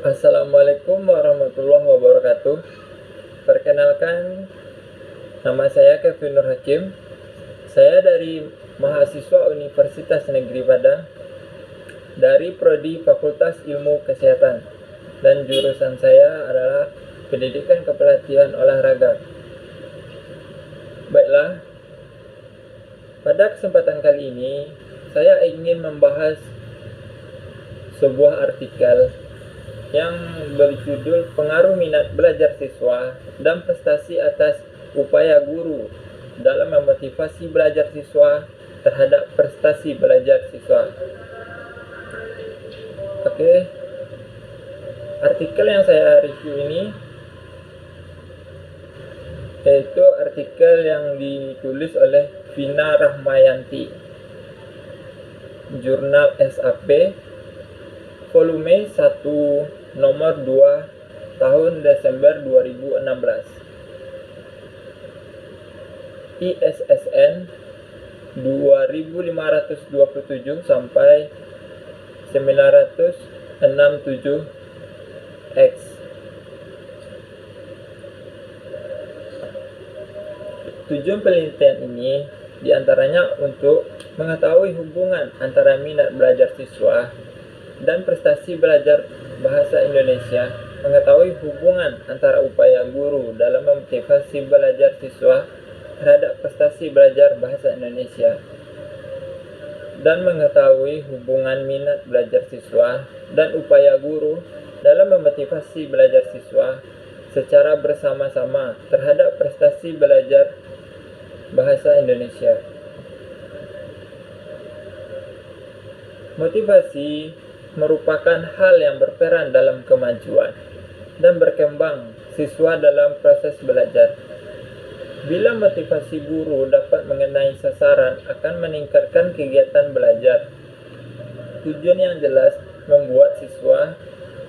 Assalamualaikum warahmatullahi wabarakatuh. Perkenalkan, nama saya Kevin Nur Hakim. Saya dari mahasiswa Universitas Negeri Padang dari Prodi Fakultas Ilmu Kesehatan, dan jurusan saya adalah Pendidikan Kepelatihan Olahraga. Baiklah, pada kesempatan kali ini saya ingin membahas sebuah artikel yang berjudul Pengaruh Minat Belajar Siswa dan Prestasi atas Upaya Guru dalam Memotivasi Belajar Siswa terhadap Prestasi Belajar Siswa. Oke, artikel yang saya review ini yaitu artikel yang ditulis oleh Vina Rahmayanti, Jurnal SAP, volume 1 nomor 2 tahun Desember 2016, ISSN 2527 sampai 967X. Tujuan penelitian ini diantaranya untuk mengetahui hubungan antara minat belajar siswa dan prestasi belajar bahasa Indonesia, mengetahui hubungan antara upaya guru dalam memotivasi belajar siswa terhadap prestasi belajar bahasa Indonesia, dan mengetahui hubungan minat belajar siswa dan upaya guru dalam memotivasi belajar siswa secara bersama-sama terhadap prestasi belajar bahasa Indonesia. Motivasi merupakan hal yang berperan dalam kemajuan dan berkembang siswa dalam proses belajar. Bila motivasi guru dapat mengenai sasaran, akan meningkatkan kegiatan belajar. Tujuan yang jelas membuat siswa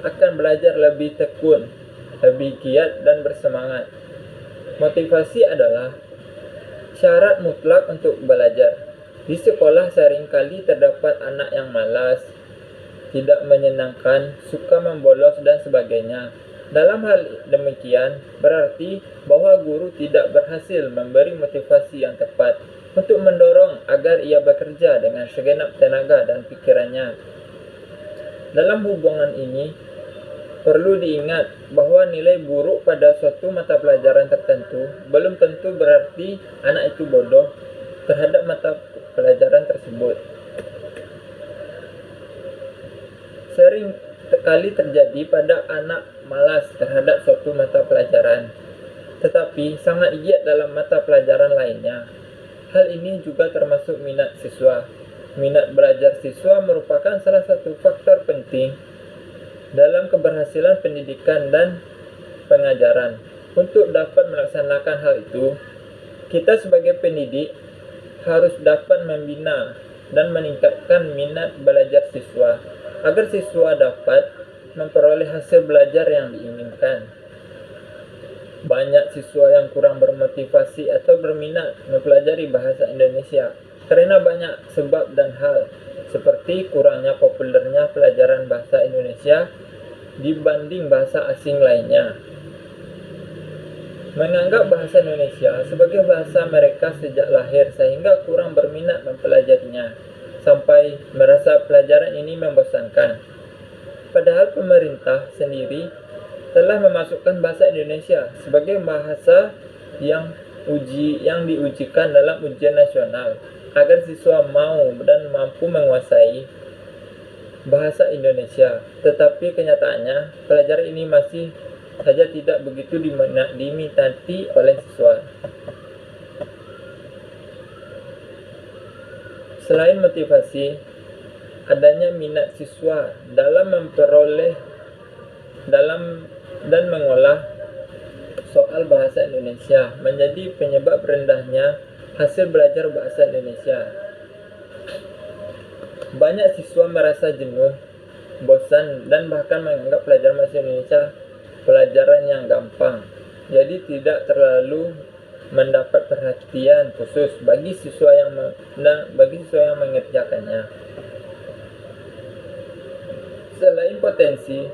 akan belajar lebih tekun, lebih giat dan bersemangat. Motivasi adalah syarat mutlak untuk belajar. Di sekolah seringkali terdapat anak yang malas, tidak menyenangkan, suka membolos dan sebagainya. Dalam hal demikian, berarti bahwa guru tidak berhasil memberi motivasi yang tepat untuk mendorong agar ia bekerja dengan segenap tenaga dan pikirannya. Dalam hubungan ini, perlu diingat bahwa nilai buruk pada suatu mata pelajaran tertentu belum tentu berarti anak itu bodoh terhadap mata pelajaran tersebut. Sering kali terjadi pada anak malas terhadap suatu mata pelajaran, tetapi sangat giat dalam mata pelajaran lainnya. Hal ini juga termasuk minat siswa. Minat belajar siswa merupakan salah satu faktor penting dalam keberhasilan pendidikan dan pengajaran. Untuk dapat melaksanakan hal itu, kita sebagai pendidik harus dapat membina dan meningkatkan minat belajar siswa agar siswa dapat memperoleh hasil belajar yang diinginkan. Banyak siswa yang kurang bermotivasi atau berminat mempelajari bahasa Indonesia karena banyak sebab dan hal, seperti kurangnya populernya pelajaran bahasa Indonesia dibanding bahasa asing lainnya. Menganggap bahasa Indonesia sebagai bahasa mereka sejak lahir sehingga kurang berminat mempelajarinya, sampai merasa pelajaran ini membosankan. Padahal pemerintah sendiri telah memasukkan bahasa Indonesia sebagai bahasa yang diujikan dalam ujian nasional agar siswa mau dan mampu menguasai bahasa Indonesia. Tetapi kenyataannya pelajaran ini masih saja tidak begitu diminati oleh siswa. Selain motivasi, adanya minat siswa dalam memperoleh dan mengolah soal bahasa Indonesia menjadi penyebab rendahnya hasil belajar bahasa Indonesia. Banyak siswa merasa jenuh, bosan, dan bahkan menganggap pelajaran bahasa Indonesia pelajaran yang gampang, jadi tidak terlalu mendapat perhatian khusus bagi siswa yang mengerjakannya. Selain potensi,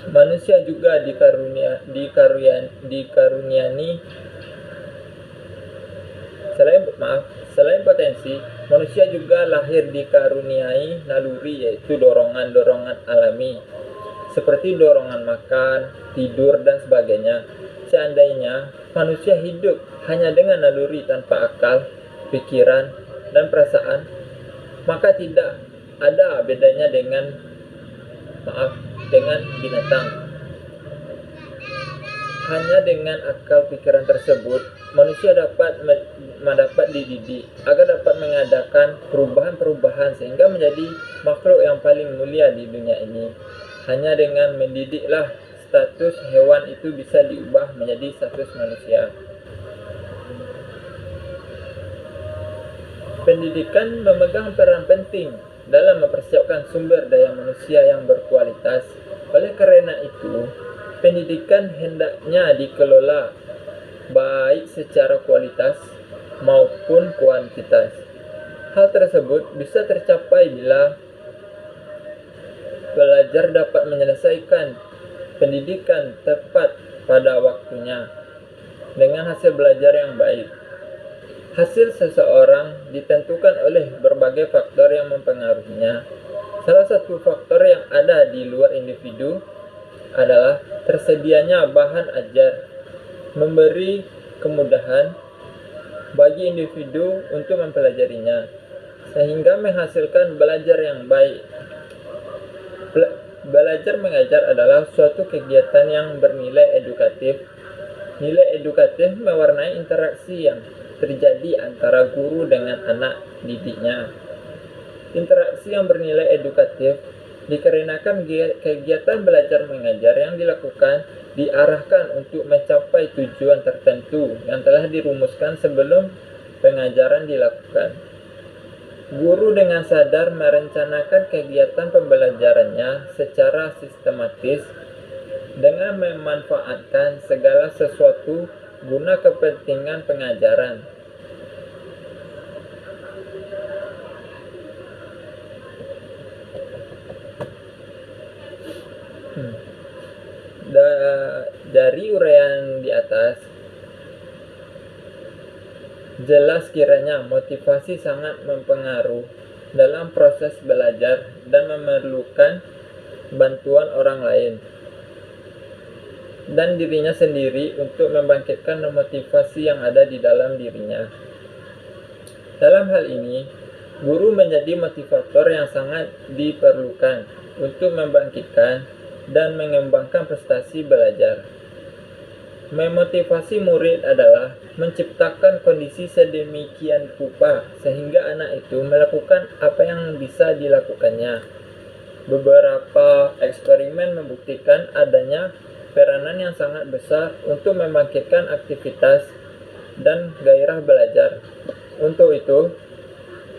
Manusia juga dikaruniai selain potensi, manusia juga lahir dikaruniai naluri, yaitu dorongan-dorongan alami seperti dorongan makan, tidur, dan sebagainya. Seandainya manusia hidup hanya dengan naluri tanpa akal, pikiran, dan perasaan, maka tidak ada bedanya dengan binatang. Hanya dengan akal pikiran tersebut, manusia dapat dididik agar dapat mengadakan perubahan-perubahan sehingga menjadi makhluk yang paling mulia di dunia ini. Hanya dengan mendidiklah status hewan itu bisa diubah menjadi status manusia. Pendidikan memegang peran penting dalam mempersiapkan sumber daya manusia yang berkualitas. Oleh karena itu, pendidikan hendaknya dikelola baik secara kualitas maupun kuantitas. Hal tersebut bisa tercapai bila pelajar dapat menyelesaikan pendidikan tepat pada waktunya dengan hasil belajar yang baik. Hasil seseorang ditentukan oleh berbagai faktor yang mempengaruhinya. Salah satu faktor yang ada di luar individu adalah tersedianya bahan ajar, memberi kemudahan bagi individu untuk mempelajarinya, sehingga menghasilkan belajar yang baik. Belajar mengajar adalah suatu kegiatan yang bernilai edukatif. Nilai edukatif mewarnai interaksi yang terjadi antara guru dengan anak didiknya. Interaksi yang bernilai edukatif dikarenakan kegiatan belajar mengajar yang dilakukan diarahkan untuk mencapai tujuan tertentu yang telah dirumuskan sebelum pengajaran dilakukan. Guru dengan sadar merencanakan kegiatan pembelajarannya secara sistematis dengan memanfaatkan segala sesuatu guna kepentingan pengajaran. Dari uraian di atas, jelas kiranya motivasi sangat mempengaruhi dalam proses belajar dan memerlukan bantuan orang lain dan dirinya sendiri untuk membangkitkan motivasi yang ada di dalam dirinya. Dalam hal ini, guru menjadi motivator yang sangat diperlukan untuk membangkitkan dan mengembangkan prestasi belajar. Memotivasi murid adalah menciptakan kondisi sedemikian rupa sehingga anak itu melakukan apa yang bisa dilakukannya. Beberapa eksperimen membuktikan adanya peranan yang sangat besar untuk membangkitkan aktivitas dan gairah belajar. Untuk itu,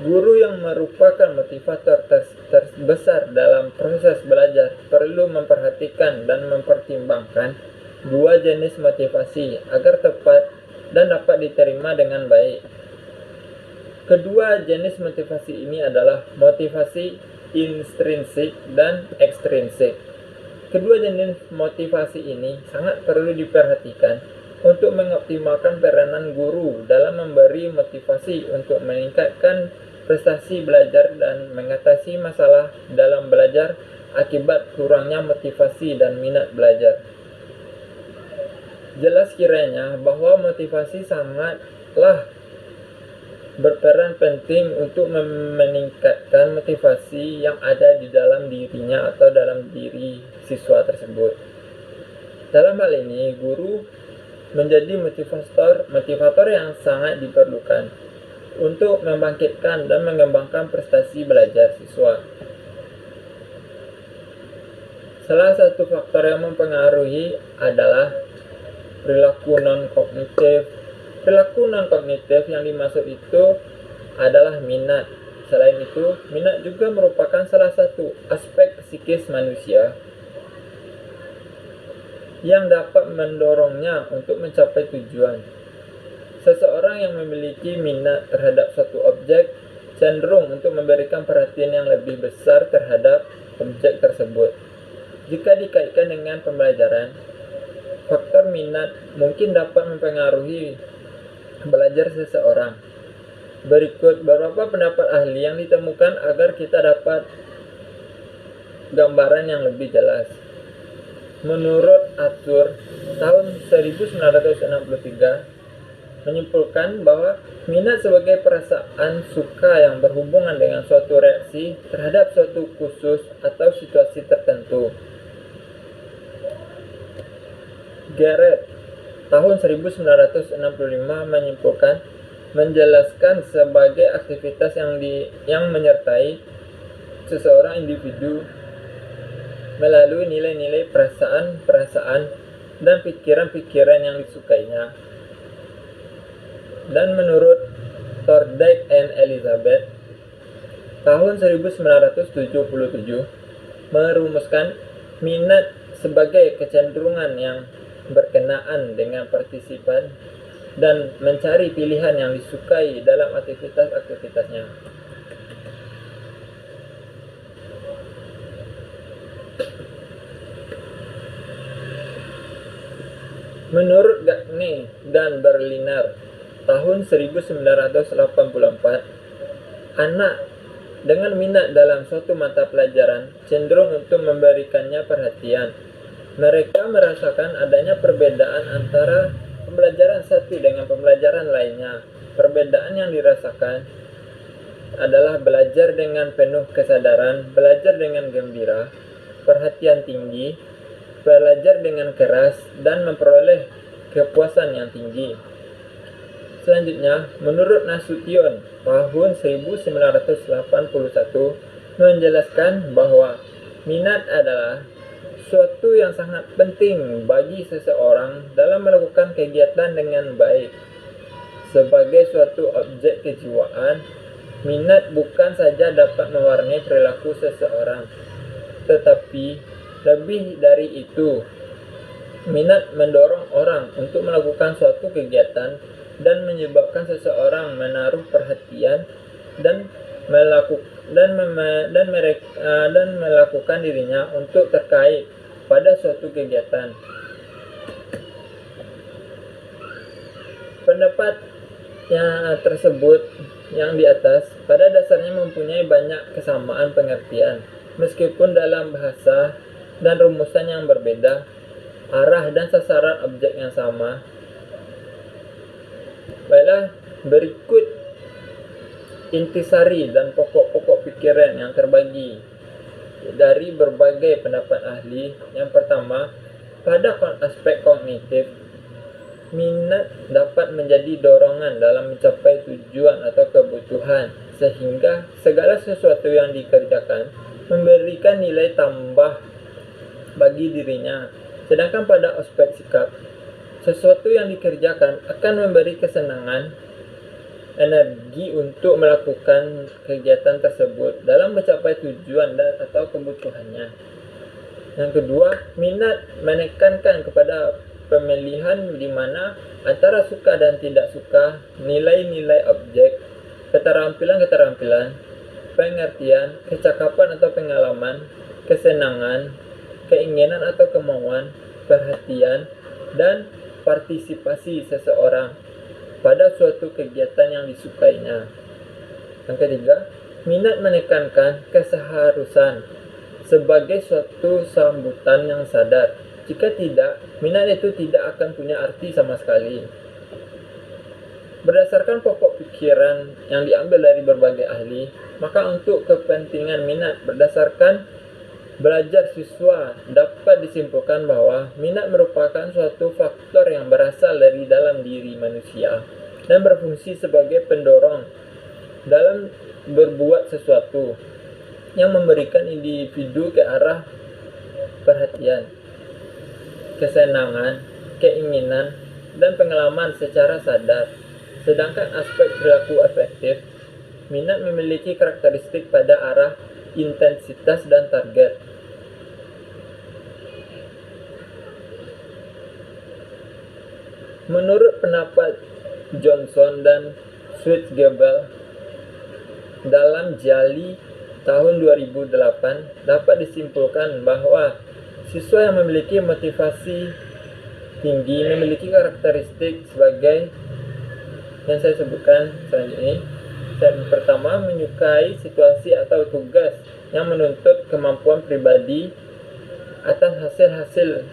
guru yang merupakan motivator terbesar dalam proses belajar perlu memperhatikan dan mempertimbangkan dua jenis motivasi agar tepat dan dapat diterima dengan baik. Kedua jenis motivasi ini adalah motivasi intrinsik dan ekstrinsik. Kedua jenis motivasi ini sangat perlu diperhatikan untuk mengoptimalkan peranan guru dalam memberi motivasi untuk meningkatkan prestasi belajar dan mengatasi masalah dalam belajar akibat kurangnya motivasi dan minat belajar. Jelas kiranya bahwa motivasi sangatlah berperan penting untuk meningkatkan motivasi yang ada di dalam dirinya atau dalam diri siswa tersebut. Dalam hal ini, guru menjadi motivator yang sangat diperlukan untuk membangkitkan dan mengembangkan prestasi belajar siswa. Salah satu faktor yang mempengaruhi adalah perilaku non-kognitif. Perilaku non-kognitif yang dimaksud itu adalah minat. Selain itu, minat juga merupakan salah satu aspek psikis manusia yang dapat mendorongnya untuk mencapai tujuan. Seseorang yang memiliki minat terhadap suatu objek cenderung untuk memberikan perhatian yang lebih besar terhadap objek tersebut. Jika dikaitkan dengan pembelajaran, faktor minat mungkin dapat mempengaruhi belajar seseorang. Berikut beberapa pendapat ahli yang ditemukan agar kita dapat gambaran yang lebih jelas. Menurut Arthur, tahun 1963 menyimpulkan bahwa minat sebagai perasaan suka yang berhubungan dengan suatu reaksi terhadap suatu khusus atau situasi tertentu. Garrett tahun 1965 menyimpulkan menjelaskan sebagai aktivitas yang menyertai seseorang individu melalui nilai-nilai perasaan dan pikiran-pikiran yang disukainya. Dan menurut Thorndike and Elizabeth tahun 1977 merumuskan minat sebagai kecenderungan yang berkenaan dengan partisipan dan mencari pilihan yang disukai dalam aktivitas-aktivitasnya. Menurut Gagne dan Berliner tahun 1984, anak dengan minat dalam suatu mata pelajaran cenderung untuk memberikannya perhatian. Mereka merasakan adanya perbedaan antara pembelajaran satu dengan pembelajaran lainnya. Perbedaan yang dirasakan adalah belajar dengan penuh kesadaran, belajar dengan gembira, perhatian tinggi, belajar dengan keras, dan memperoleh kepuasan yang tinggi. Selanjutnya, menurut Nasution tahun 1981 menjelaskan bahwa minat adalah suatu yang sangat penting bagi seseorang dalam melakukan kegiatan dengan baik. Sebagai suatu objek kejiwaan, minat bukan saja dapat mewarnai perilaku seseorang, tetapi lebih dari itu, minat mendorong orang untuk melakukan suatu kegiatan dan menyebabkan seseorang menaruh perhatian dan melakukan dirinya untuk terkait pada suatu kegiatan. Pendapat yang tersebut yang di atas pada dasarnya mempunyai banyak kesamaan pengertian, meskipun dalam bahasa dan rumusan yang berbeda, arah dan sasaran objek yang sama. Baiklah, berikut intisari dan pokok-pokok pikiran yang terbagi dari berbagai pendapat ahli. Yang pertama, pada aspek kognitif, minat dapat menjadi dorongan dalam mencapai tujuan atau kebutuhan, sehingga segala sesuatu yang dikerjakan memberikan nilai tambah bagi dirinya. Sedangkan pada aspek sikap, sesuatu yang dikerjakan akan memberi kesenangan, energi untuk melakukan kegiatan tersebut dalam mencapai tujuan dan atau kebutuhannya. Yang kedua, minat menekankan kepada pemilihan di mana antara suka dan tidak suka, nilai-nilai objek, keterampilan-keterampilan, pengertian, kecakapan atau pengalaman, kesenangan, keinginan atau kemauan, perhatian, dan partisipasi seseorang pada suatu kegiatan yang disukainya. Yang ketiga, minat menekankan keseharusan sebagai suatu sambutan yang sadar. Jika tidak, minat itu tidak akan punya arti sama sekali. Berdasarkan pokok pikiran yang diambil dari berbagai ahli, maka untuk kepentingan minat berdasarkan belajar siswa dapat disimpulkan bahwa minat merupakan suatu faktor yang berasal dari dalam diri manusia dan berfungsi sebagai pendorong dalam berbuat sesuatu yang memberikan individu ke arah perhatian, kesenangan, keinginan, dan pengalaman secara sadar. Sedangkan aspek perilaku afektif, minat memiliki karakteristik pada arah intensitas dan target. Menurut pendapat Johnson dan Schwitzgebel dalam Jali tahun 2008, dapat disimpulkan bahwa Siswa yang memiliki motivasi tinggi memiliki karakteristik sebagai yang saya sebutkan selanjutnya. Yang pertama, menyukai situasi atau tugas yang menuntut kemampuan pribadi atas hasil-hasil,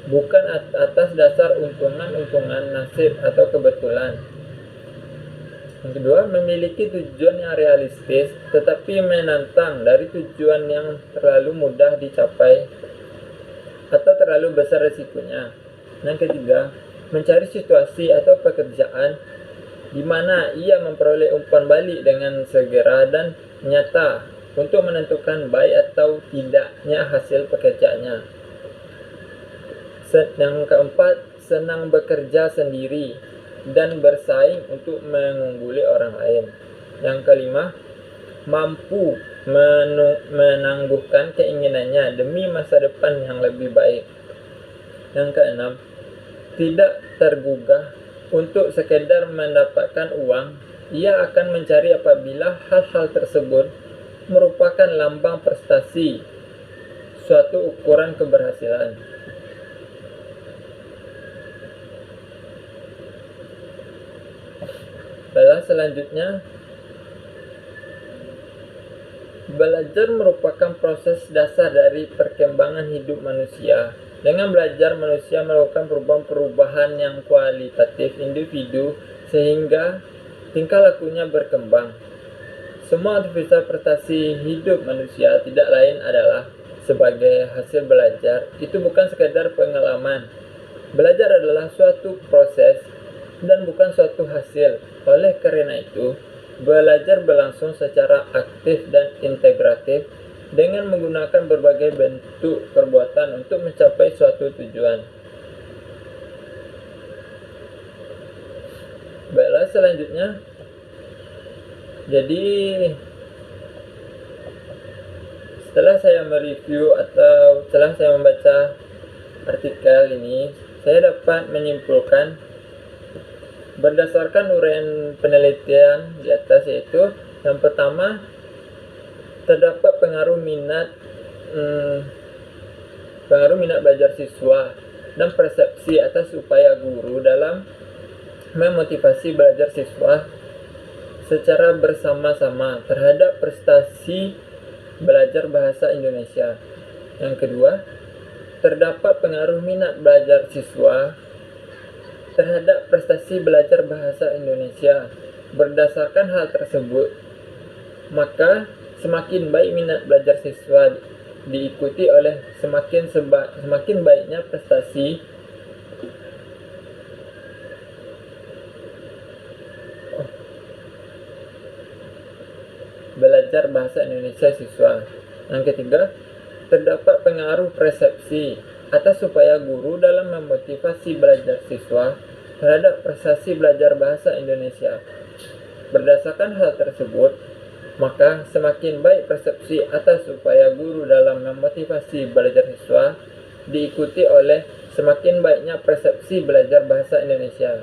bukan atas dasar untungan-untungan nasib atau kebetulan. Yang kedua, memiliki tujuan yang realistis tetapi menantang dari tujuan yang terlalu mudah dicapai atau terlalu besar risikonya. Yang ketiga, mencari situasi atau pekerjaan di mana ia memperoleh umpan balik dengan segera dan nyata untuk menentukan baik atau tidaknya hasil pekerjaannya. Yang keempat, senang bekerja sendiri dan bersaing untuk mengungguli orang lain. Yang kelima, mampu menangguhkan keinginannya demi masa depan yang lebih baik. Yang keenam, tidak tergugah untuk sekedar mendapatkan uang. Ia akan mencari apabila hal-hal tersebut merupakan lambang prestasi, suatu ukuran keberhasilan. Selanjutnya, belajar merupakan proses dasar dari perkembangan hidup manusia. Dengan belajar, manusia melakukan perubahan-perubahan yang kualitatif individu sehingga tingkah lakunya berkembang. Semua aktivitas prestasi hidup manusia tidak lain adalah sebagai hasil belajar. Itu bukan sekadar pengalaman. Belajar adalah suatu proses dan bukan suatu hasil. Oleh karena itu, belajar berlangsung secara aktif dan integratif dengan menggunakan berbagai bentuk perbuatan untuk mencapai suatu tujuan. Baiklah, selanjutnya, jadi setelah saya mereview atau setelah saya membaca artikel ini, saya dapat menyimpulkan berdasarkan uraian penelitian di atas, yaitu yang pertama, terdapat pengaruh minat belajar siswa dan persepsi atas upaya guru dalam memotivasi belajar siswa secara bersama-sama terhadap prestasi belajar bahasa Indonesia. Yang kedua, terdapat pengaruh minat belajar siswa terhadap prestasi belajar bahasa Indonesia. Berdasarkan hal tersebut, maka semakin baik minat belajar siswa diikuti oleh semakin baiknya prestasi belajar bahasa Indonesia siswa. Yang ketiga, terdapat pengaruh persepsi atas upaya guru dalam memotivasi belajar siswa terhadap prestasi belajar bahasa Indonesia. Berdasarkan hal tersebut, maka semakin baik persepsi atas upaya guru dalam memotivasi belajar siswa diikuti oleh semakin baiknya persepsi belajar bahasa Indonesia.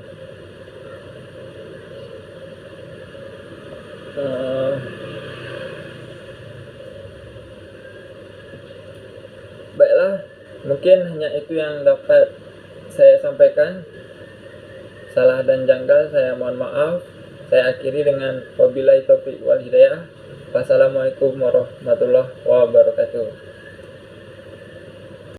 Baiklah, mungkin hanya itu yang dapat saya sampaikan. Salah dan janggal saya mohon maaf. Saya akhiri dengan wabillahi taufiq wal hidayah. Wassalamualaikum warahmatullahi wabarakatuh.